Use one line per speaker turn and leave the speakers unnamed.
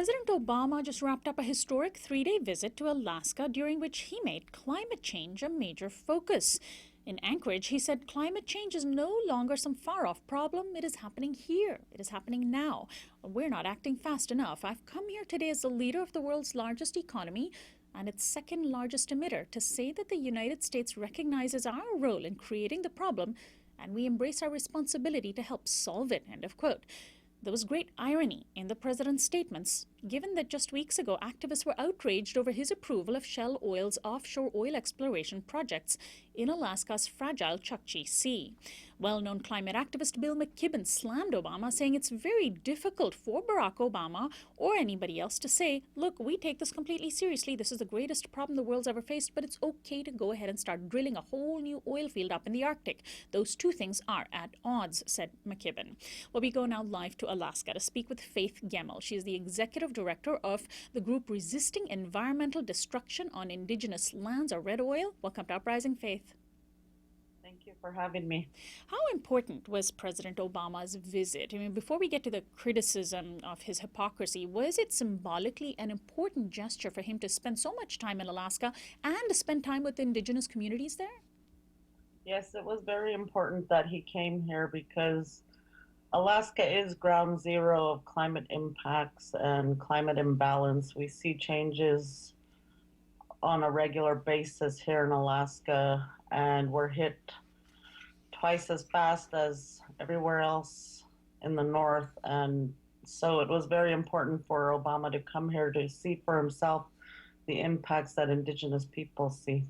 President Obama just wrapped up a historic 3-day visit to Alaska during which he made climate change a major focus. In Anchorage, he said climate change is no longer some far-off problem. It is happening here. It is happening now. We're not acting fast enough. I've come here today as the leader of the world's largest economy and its second largest emitter to say that the United States recognizes our role in creating the problem and we embrace our responsibility to help solve it, end of quote. There was great irony in the president's statements, given that just weeks ago activists were outraged over his approval of Shell Oil's offshore oil exploration projects in Alaska's fragile Chukchi Sea. Well-known climate activist Bill McKibben slammed Obama, saying it's very difficult for Barack Obama or anybody else to say, look, we take this completely seriously. This is the greatest problem the world's ever faced, but it's okay to go ahead and start drilling a whole new oil field up in the Arctic. Those two things are at odds, said McKibben. Well, we go now live to Alaska to speak with Faith Gemmill. She is the executive director of the group Resisting Environmental Destruction on Indigenous Lands, or Red Oil. Welcome to Uprising, Faith.
Thank you for having me.
How important was President Obama's visit? I mean, before we get to the criticism of his hypocrisy, was it symbolically an important gesture for him to spend so much time in Alaska and to spend time with indigenous communities there?
Yes, it was very important that he came here because Alaska is ground zero of climate impacts and climate imbalance. We see changes on a regular basis here in Alaska, and we're hit twice as fast as everywhere else in the north. And so it was very important for Obama to come here to see for himself the impacts that Indigenous people see.